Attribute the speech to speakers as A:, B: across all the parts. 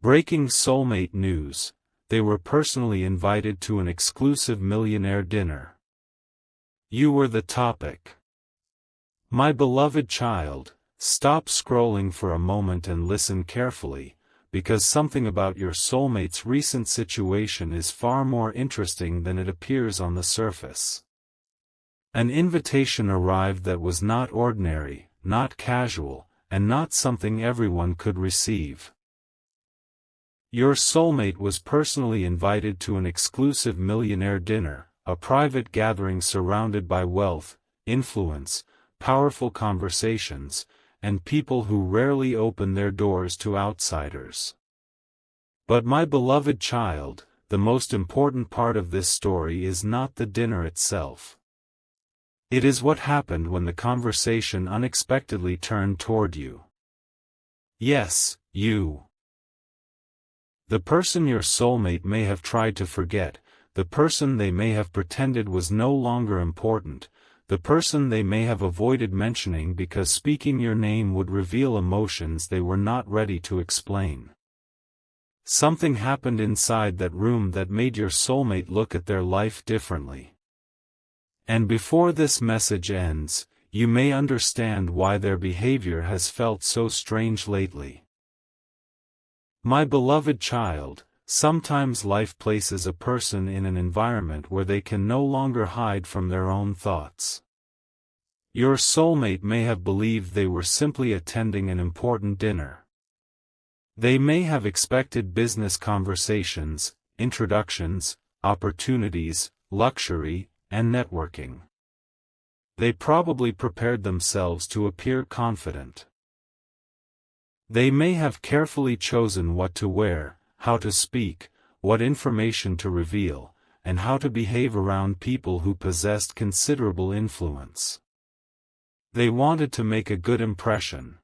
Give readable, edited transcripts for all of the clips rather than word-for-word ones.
A: Breaking soulmate news: they were personally invited to an exclusive millionaire dinner. You were the topic. My beloved child, stop scrolling for a moment and listen carefully, because something about your soulmate's recent situation is far more interesting than it appears on the surface. An invitation arrived that was not ordinary, not casual, and not something everyone could receive. Your soulmate was personally invited to an exclusive millionaire dinner, a private gathering surrounded by wealth, influence, powerful conversations, and people who rarely open their doors to outsiders. But my beloved child, the most important part of this story is not the dinner itself. It is what happened when the conversation unexpectedly turned toward you. Yes, you. The person your soulmate may have tried to forget, the person they may have pretended was no longer important, the person they may have avoided mentioning because speaking your name would reveal emotions they were not ready to explain. Something happened inside that room that made your soulmate look at their life differently. And before this message ends, you may understand why their behavior has felt so strange lately. My beloved child, sometimes life places a person in an environment where they can no longer hide from their own thoughts. Your soulmate may have believed they were simply attending an important dinner. They may have expected business conversations, introductions, opportunities, luxury, and networking. They probably prepared themselves to appear confident. They may have carefully chosen what to wear, how to speak, what information to reveal, and how to behave around people who possessed considerable influence. They wanted to make a good impression.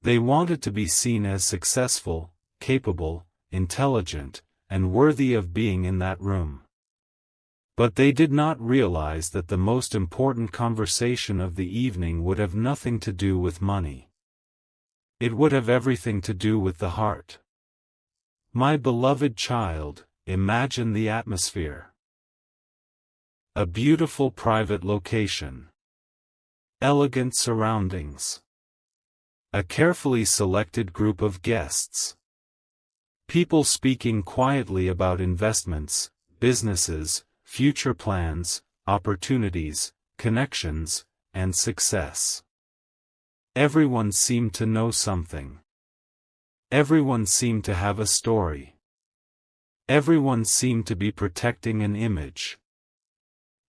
A: They wanted to be seen as successful, capable, intelligent, and worthy of being in that room. But they did not realize that the most important conversation of the evening would have nothing to do with money. It would have everything to do with the heart. My beloved child, imagine the atmosphere. A beautiful private location. Elegant surroundings. A carefully selected group of guests. People speaking quietly about investments, businesses, future plans, opportunities, connections, and success. Everyone seemed to know something. Everyone seemed to have a story. Everyone seemed to be protecting an image.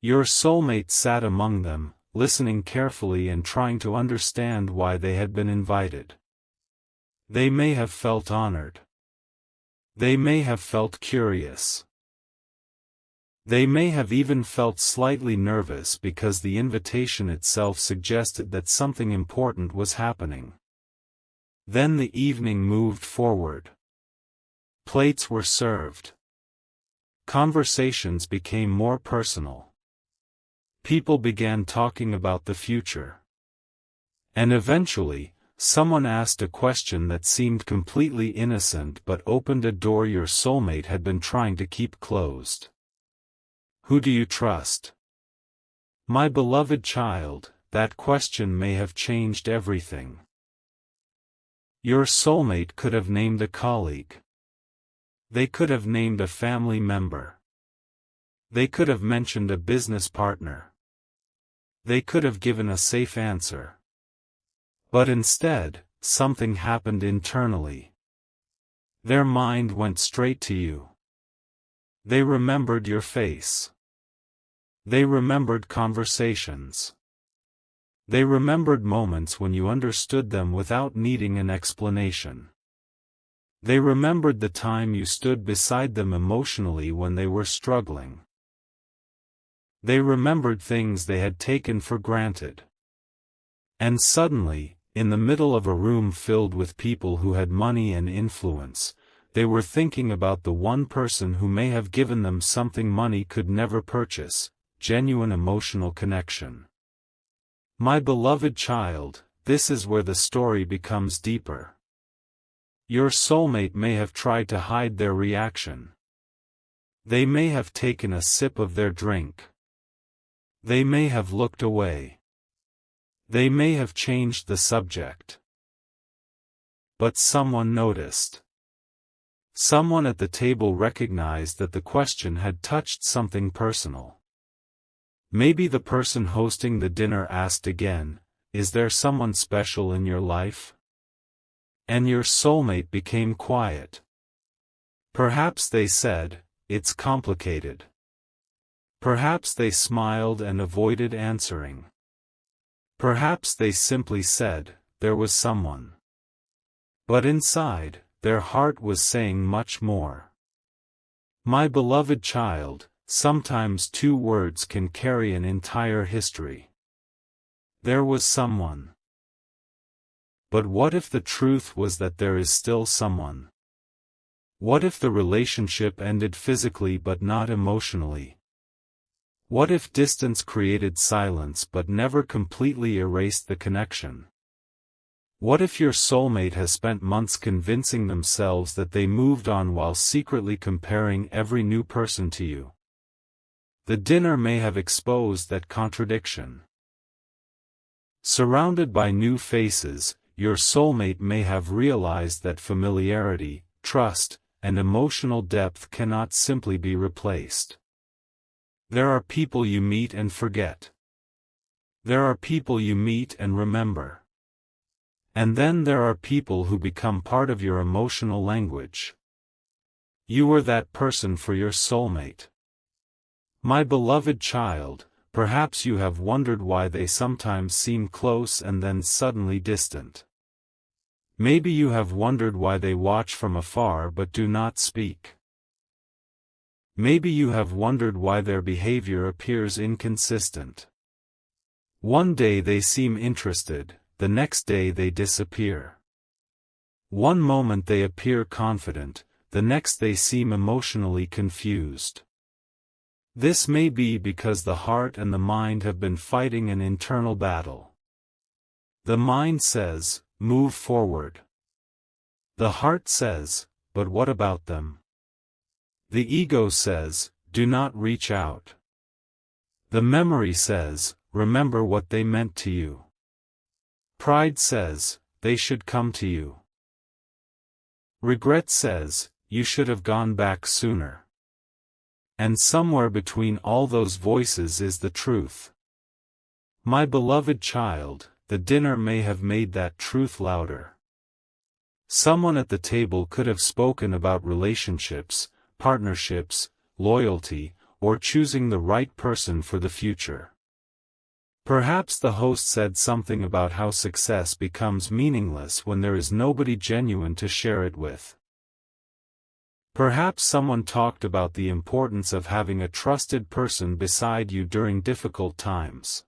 A: Your soulmate sat among them, listening carefully and trying to understand why they had been invited. They may have felt honored. They may have felt curious. They may have even felt slightly nervous because the invitation itself suggested that something important was happening. Then the evening moved forward. Plates were served. Conversations became more personal. People began talking about the future. And eventually, someone asked a question that seemed completely innocent but opened a door your soulmate had been trying to keep closed. Who do you trust? My beloved child, that question may have changed everything. Your soulmate could have named a colleague. They could have named a family member. They could have mentioned a business partner. They could have given a safe answer. But instead, something happened internally. Their mind went straight to you. They remembered your face. They remembered conversations. They remembered moments when you understood them without needing an explanation. They remembered the time you stood beside them emotionally when they were struggling. They remembered things they had taken for granted. And suddenly, in the middle of a room filled with people who had money and influence, they were thinking about the one person who may have given them something money could never purchase: genuine emotional connection. My beloved child, this is where the story becomes deeper. Your soulmate may have tried to hide their reaction. They may have taken a sip of their drink. They may have looked away. They may have changed the subject. But someone noticed. Someone at the table recognized that the question had touched something personal. Maybe the person hosting the dinner asked again, "Is there someone special in your life?" And your soulmate became quiet. Perhaps they said, "It's complicated." Perhaps they smiled and avoided answering. Perhaps they simply said, "There was someone." But inside, their heart was saying much more. My beloved child, sometimes two words can carry an entire history. There was someone. But what if the truth was that there is still someone? What if the relationship ended physically but not emotionally? What if distance created silence but never completely erased the connection? What if your soulmate has spent months convincing themselves that they moved on while secretly comparing every new person to you? The dinner may have exposed that contradiction. Surrounded by new faces, your soulmate may have realized that familiarity, trust, and emotional depth cannot simply be replaced. There are people you meet and forget. There are people you meet and remember. And then there are people who become part of your emotional language. You were that person for your soulmate. My beloved child, perhaps you have wondered why they sometimes seem close and then suddenly distant. Maybe you have wondered why they watch from afar but do not speak. Maybe you have wondered why their behavior appears inconsistent. One day they seem interested, the next day they disappear. One moment they appear confident, the next they seem emotionally confused. This may be because the heart and the mind have been fighting an internal battle. The mind says, "Move forward." The heart says, "But what about them?" The ego says, "Do not reach out." The memory says, "Remember what they meant to you." Pride says, "They should come to you." Regret says, "You should have gone back sooner." And somewhere between all those voices is the truth. My beloved child, the dinner may have made that truth louder. Someone at the table could have spoken about relationships, partnerships, loyalty, or choosing the right person for the future. Perhaps the host said something about how success becomes meaningless when there is nobody genuine to share it with. Perhaps someone talked about the importance of having a trusted person beside you during difficult times.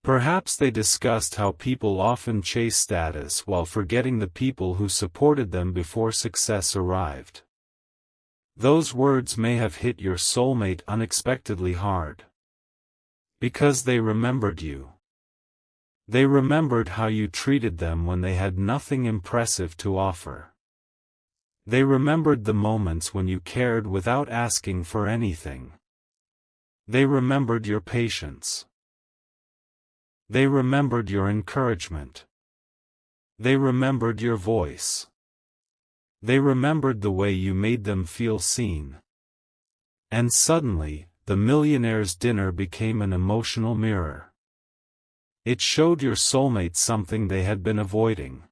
A: Perhaps they discussed how people often chase status while forgetting the people who supported them before success arrived. Those words may have hit your soulmate unexpectedly hard. Because they remembered you. They remembered how you treated them when they had nothing impressive to offer. They remembered the moments when you cared without asking for anything. They remembered your patience. They remembered your encouragement. They remembered your voice. They remembered the way you made them feel seen. And suddenly, the millionaire's dinner became an emotional mirror. It showed your soulmate something they had been avoiding.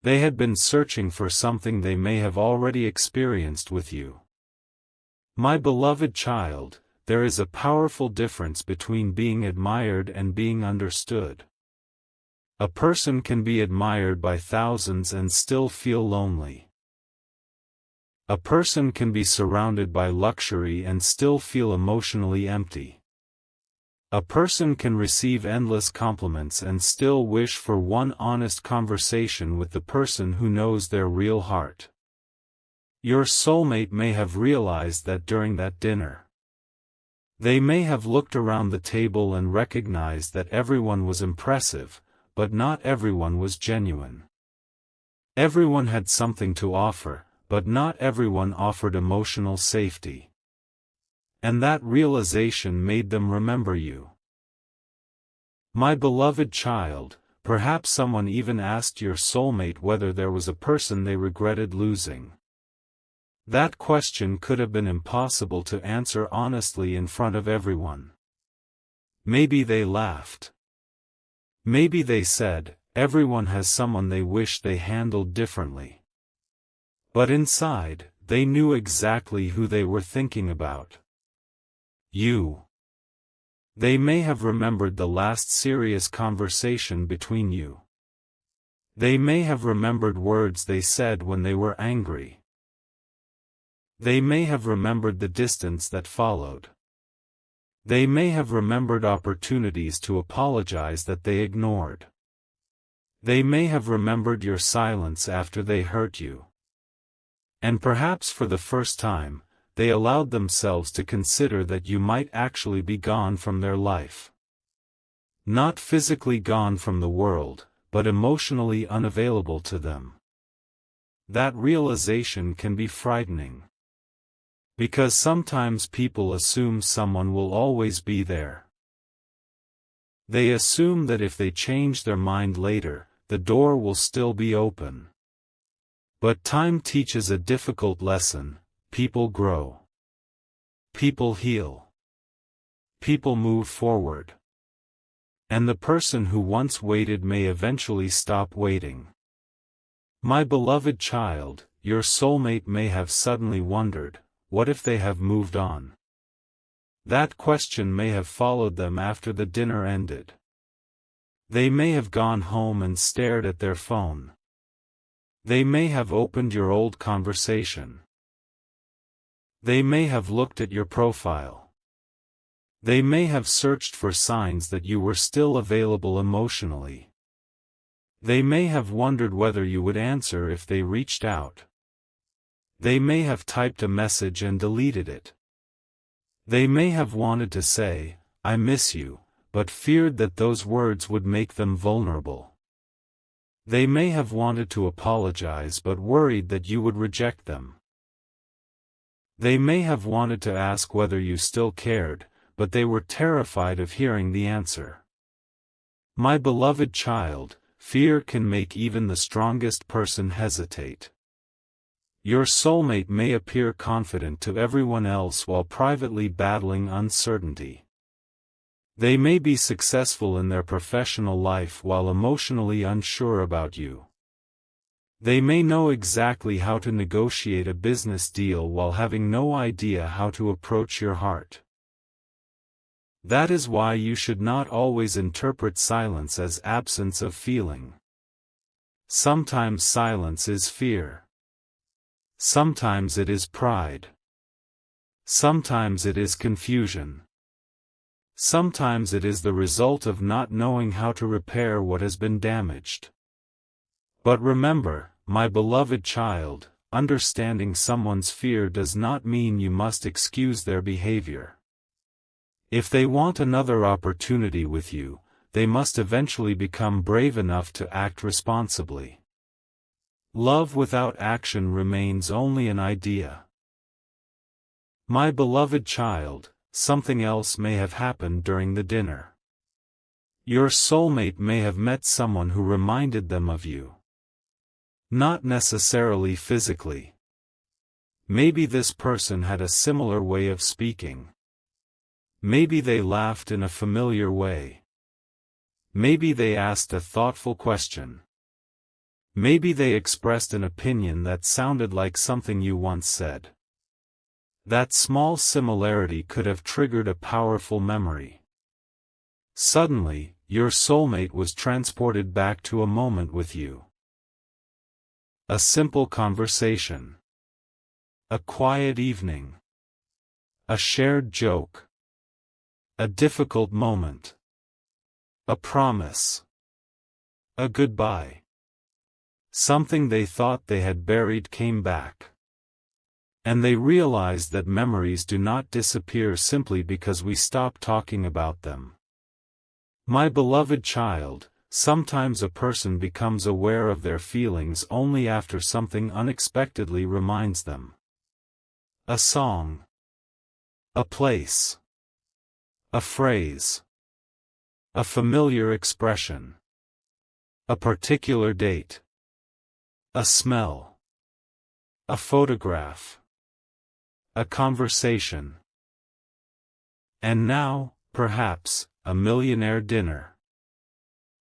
A: They had been searching for something they may have already experienced with you. My beloved child, there is a powerful difference between being admired and being understood. A person can be admired by thousands and still feel lonely. A person can be surrounded by luxury and still feel emotionally empty. A person can receive endless compliments and still wish for one honest conversation with the person who knows their real heart. Your soulmate may have realized that during that dinner. They may have looked around the table and recognized that everyone was impressive, but not everyone was genuine. Everyone had something to offer, but not everyone offered emotional safety. And that realization made them remember you. My beloved child, perhaps someone even asked your soulmate whether there was a person they regretted losing. That question could have been impossible to answer honestly in front of everyone. Maybe they laughed. Maybe they said, everyone has someone they wish they handled differently. But inside, they knew exactly who they were thinking about. You. They may have remembered the last serious conversation between you. They may have remembered words they said when they were angry. They may have remembered the distance that followed. They may have remembered opportunities to apologize that they ignored. They may have remembered your silence after they hurt you. And perhaps for the first time, they allowed themselves to consider that you might actually be gone from their life. Not physically gone from the world, but emotionally unavailable to them. That realization can be frightening. Because sometimes people assume someone will always be there. They assume that if they change their mind later, the door will still be open. But time teaches a difficult lesson: people grow. People heal. People move forward. And the person who once waited may eventually stop waiting. My beloved child, your soulmate may have suddenly wondered, what if they have moved on? That question may have followed them after the dinner ended. They may have gone home and stared at their phone. They may have opened your old conversation. They may have looked at your profile. They may have searched for signs that you were still available emotionally. They may have wondered whether you would answer if they reached out. They may have typed a message and deleted it. They may have wanted to say, "I miss you," but feared that those words would make them vulnerable. They may have wanted to apologize but worried that you would reject them. They may have wanted to ask whether you still cared, but they were terrified of hearing the answer. My beloved child, fear can make even the strongest person hesitate. Your soulmate may appear confident to everyone else while privately battling uncertainty. They may be successful in their professional life while emotionally unsure about you. They may know exactly how to negotiate a business deal while having no idea how to approach your heart. That is why you should not always interpret silence as absence of feeling. Sometimes silence is fear. Sometimes it is pride. Sometimes it is confusion. Sometimes it is the result of not knowing how to repair what has been damaged. But remember, my beloved child, understanding someone's fear does not mean you must excuse their behavior. If they want another opportunity with you, they must eventually become brave enough to act responsibly. Love without action remains only an idea. My beloved child, something else may have happened during the dinner. Your soulmate may have met someone who reminded them of you. Not necessarily physically. Maybe this person had a similar way of speaking. Maybe they laughed in a familiar way. Maybe they asked a thoughtful question. Maybe they expressed an opinion that sounded like something you once said. That small similarity could have triggered a powerful memory. Suddenly, your soulmate was transported back to a moment with you. A simple conversation. A quiet evening. A shared joke. A difficult moment. A promise. A goodbye. Something they thought they had buried came back. And they realized that memories do not disappear simply because we stop talking about them. My beloved child, sometimes a person becomes aware of their feelings only after something unexpectedly reminds them. A song. A place. A phrase. A familiar expression. A particular date. A smell. A photograph. A conversation. And now, perhaps, a millionaire dinner.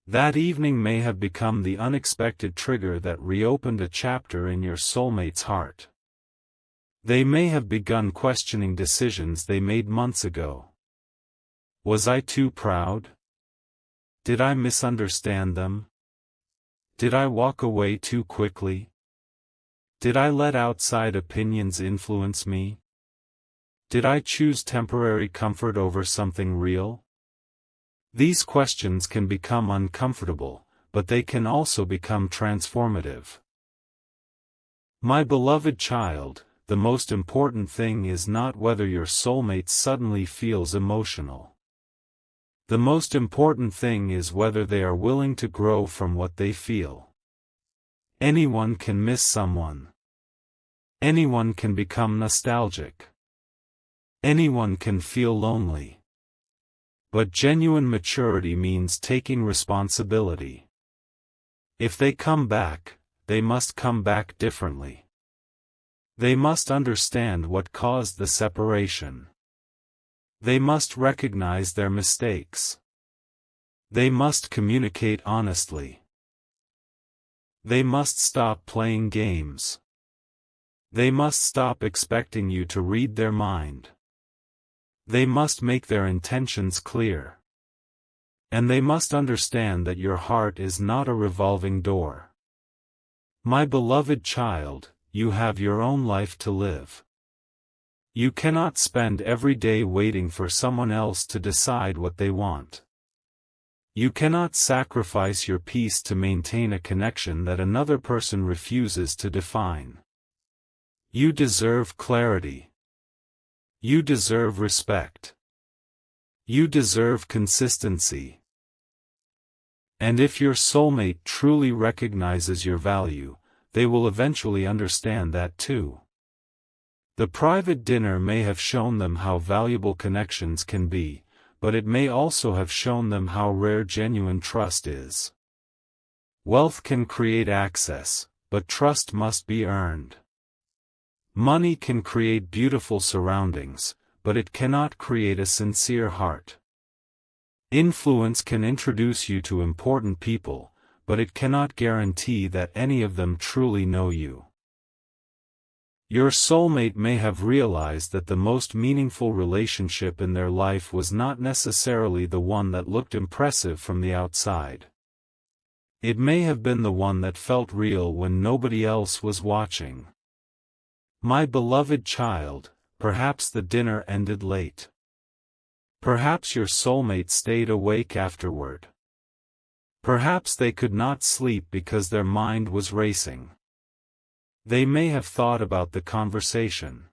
A: That evening may have become the unexpected trigger that reopened a chapter in your soulmate's heart. They may have begun questioning decisions they made months ago. Was I too proud? Did I misunderstand them? Did I walk away too quickly? Did I let outside opinions influence me? Did I choose temporary comfort over something real? These questions can become uncomfortable, but they can also become transformative. My beloved child, the most important thing is not whether your soulmate suddenly feels emotional. The most important thing is whether they are willing to grow from what they feel. Anyone can miss someone. Anyone can become nostalgic. Anyone can feel lonely. But genuine maturity means taking responsibility. If they come back, they must come back differently. They must understand what caused the separation. They must recognize their mistakes. They must communicate honestly. They must stop playing games. They must stop expecting you to read their mind. They must make their intentions clear. And they must understand that your heart is not a revolving door. My beloved child, you have your own life to live. You cannot spend every day waiting for someone else to decide what they want. You cannot sacrifice your peace to maintain a connection that another person refuses to define. You deserve clarity. You deserve respect. You deserve consistency. And if your soulmate truly recognizes your value, they will eventually understand that too. The private dinner may have shown them how valuable connections can be, but it may also have shown them how rare genuine trust is. Wealth can create access, but trust must be earned. Money can create beautiful surroundings, but it cannot create a sincere heart. Influence can introduce you to important people, but it cannot guarantee that any of them truly know you. Your soulmate may have realized that the most meaningful relationship in their life was not necessarily the one that looked impressive from the outside. It may have been the one that felt real when nobody else was watching. My beloved child, perhaps the dinner ended late. Perhaps your soulmate stayed awake afterward. Perhaps they could not sleep because their mind was racing. They may have thought about the conversation.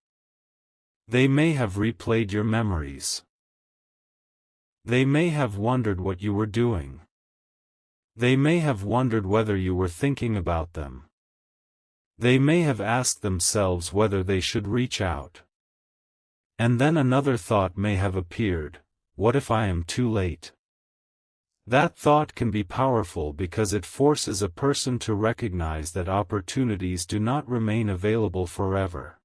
A: They may have replayed your memories. They may have wondered what you were doing. They may have wondered whether you were thinking about them. They may have asked themselves whether they should reach out. And then another thought may have appeared: what if I am too late? That thought can be powerful because it forces a person to recognize that opportunities do not remain available forever.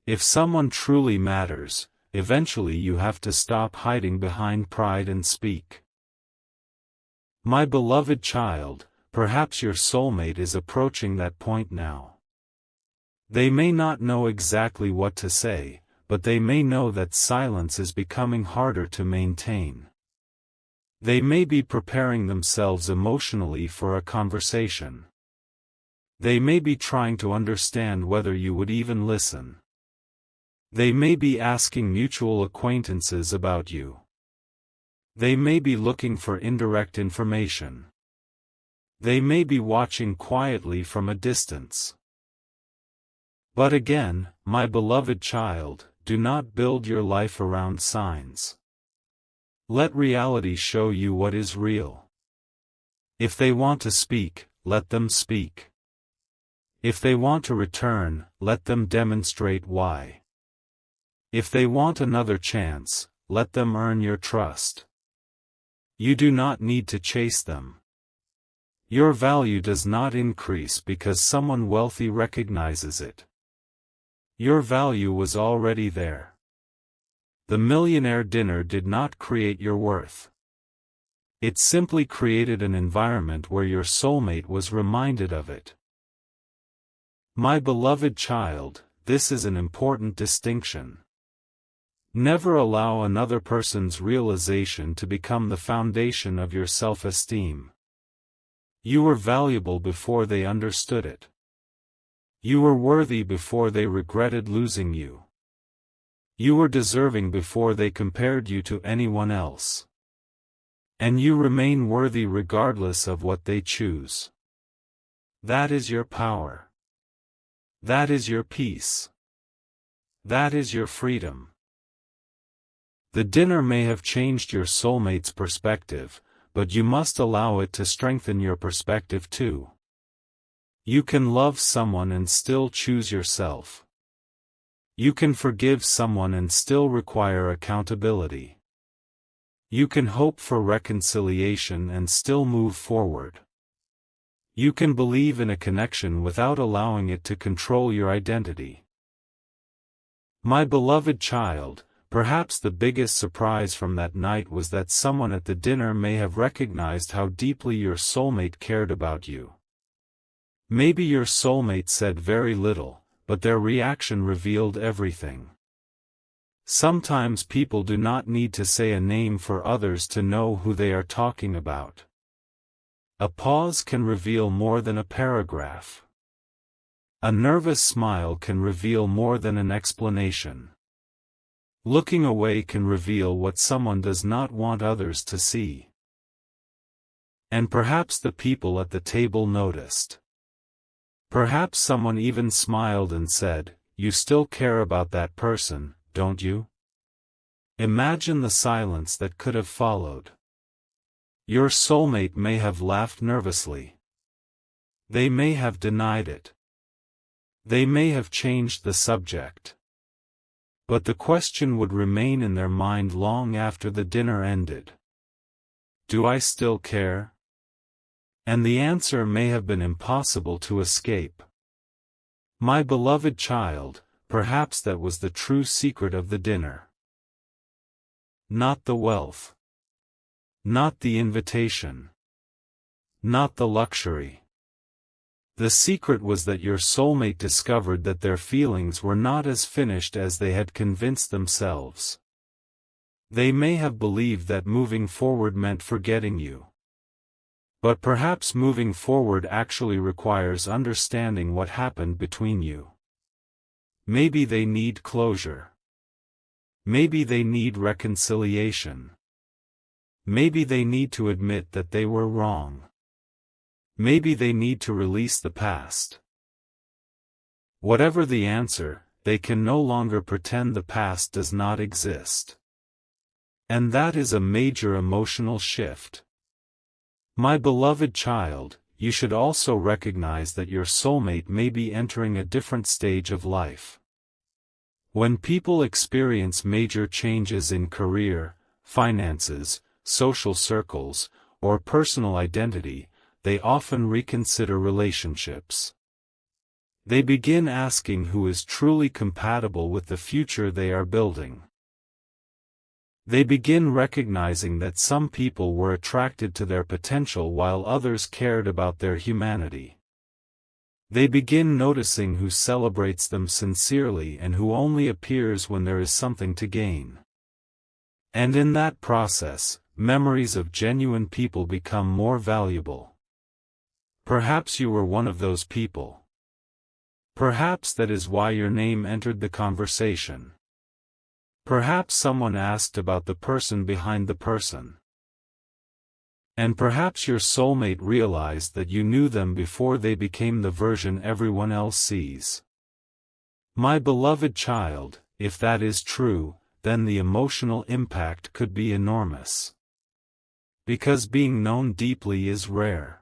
A: If someone truly matters, eventually you have to stop hiding behind pride and speak. My beloved child, perhaps your soulmate is approaching that point now. They may not know exactly what to say, but they may know that silence is becoming harder to maintain. They may be preparing themselves emotionally for a conversation. They may be trying to understand whether you would even listen. They may be asking mutual acquaintances about you. They may be looking for indirect information. They may be watching quietly from a distance. But again, my beloved child, do not build your life around signs. Let reality show you what is real. If they want to speak, let them speak. If they want to return, let them demonstrate why. If they want another chance, let them earn your trust. You do not need to chase them. Your value does not increase because someone wealthy recognizes it. Your value was already there. The Millionaire Dinner did not create your worth. It simply created an environment where your soulmate was reminded of it. My beloved child, this is an important distinction. Never allow another person's realization to become the foundation of your self-esteem. You were valuable before they understood it. You were worthy before they regretted losing you. You were deserving before they compared you to anyone else. And you remain worthy regardless of what they choose. That is your power. That is your peace. That is your freedom. The dinner may have changed your soulmate's perspective, but you must allow it to strengthen your perspective too. You can love someone and still choose yourself. You can forgive someone and still require accountability. You can hope for reconciliation and still move forward. You can believe in a connection without allowing it to control your identity. My beloved child, perhaps the biggest surprise from that night was that someone at the dinner may have recognized how deeply your soulmate cared about you. Maybe your soulmate said very little, but their reaction revealed everything. Sometimes people do not need to say a name for others to know who they are talking about. A pause can reveal more than a paragraph. A nervous smile can reveal more than an explanation. Looking away can reveal what someone does not want others to see. And perhaps the people at the table noticed. Perhaps someone even smiled and said, "You still care about that person, don't you?" Imagine the silence that could have followed. Your soulmate may have laughed nervously. They may have denied it. They may have changed the subject. But the question would remain in their mind long after the dinner ended. Do I still care? And the answer may have been impossible to escape. My beloved child, perhaps that was the true secret of the dinner. Not the wealth. Not the invitation. Not the luxury. The secret was that your soulmate discovered that their feelings were not as finished as they had convinced themselves. They may have believed that moving forward meant forgetting you. But perhaps moving forward actually requires understanding what happened between you. Maybe they need closure. Maybe they need reconciliation. Maybe they need to admit that they were wrong. Maybe they need to release the past. Whatever the answer, they can no longer pretend the past does not exist. And that is a major emotional shift. My beloved child, you should also recognize that your soulmate may be entering a different stage of life. When people experience major changes in career, finances, social circles, or personal identity, they often reconsider relationships. They begin asking who is truly compatible with the future they are building. They begin recognizing that some people were attracted to their potential while others cared about their humanity. They begin noticing who celebrates them sincerely and who only appears when there is something to gain. And in that process, memories of genuine people become more valuable. Perhaps you were one of those people. Perhaps that is why your name entered the conversation. Perhaps someone asked about the person behind the person. And perhaps your soulmate realized that you knew them before they became the version everyone else sees. My beloved child, if that is true, then the emotional impact could be enormous. Because being known deeply is rare.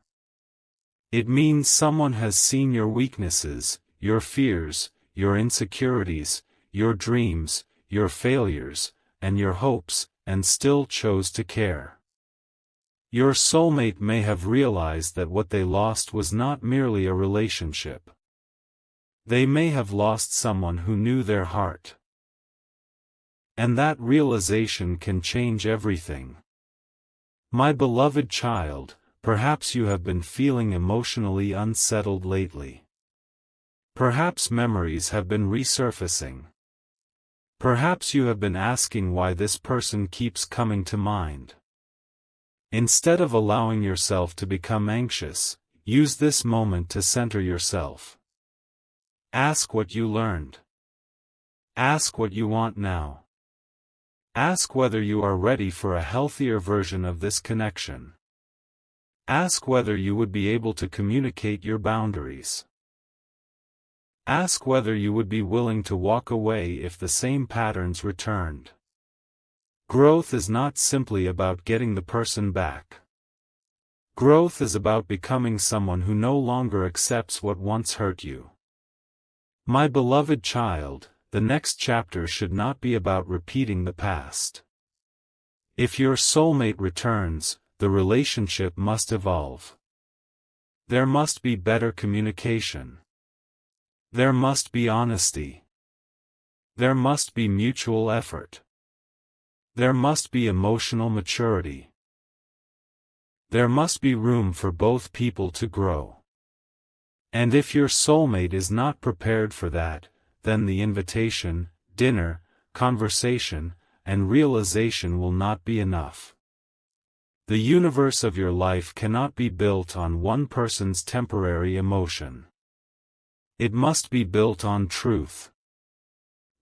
A: It means someone has seen your weaknesses, your fears, your insecurities, your dreams, your failures, and your hopes, and still chose to care. Your soulmate may have realized that what they lost was not merely a relationship. They may have lost someone who knew their heart. And that realization can change everything. My beloved child, perhaps you have been feeling emotionally unsettled lately. Perhaps memories have been resurfacing. Perhaps you have been asking why this person keeps coming to mind. Instead of allowing yourself to become anxious, use this moment to center yourself. Ask what you learned. Ask what you want now. Ask whether you are ready for a healthier version of this connection. Ask whether you would be able to communicate your boundaries. Ask whether you would be willing to walk away if the same patterns returned. Growth is not simply about getting the person back. Growth is about becoming someone who no longer accepts what once hurt you. My beloved child, the next chapter should not be about repeating the past. If your soulmate returns, the relationship must evolve. There must be better communication. There must be honesty. There must be mutual effort. There must be emotional maturity. There must be room for both people to grow. And if your soulmate is not prepared for that, then the invitation, dinner, conversation, and realization will not be enough. The universe of your life cannot be built on one person's temporary emotion. It must be built on truth.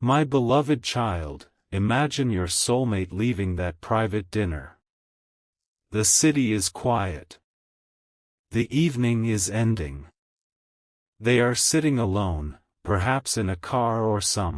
A: My beloved child, imagine your soulmate leaving that private dinner. The city is quiet. The evening is ending. They are sitting alone, perhaps in a car or some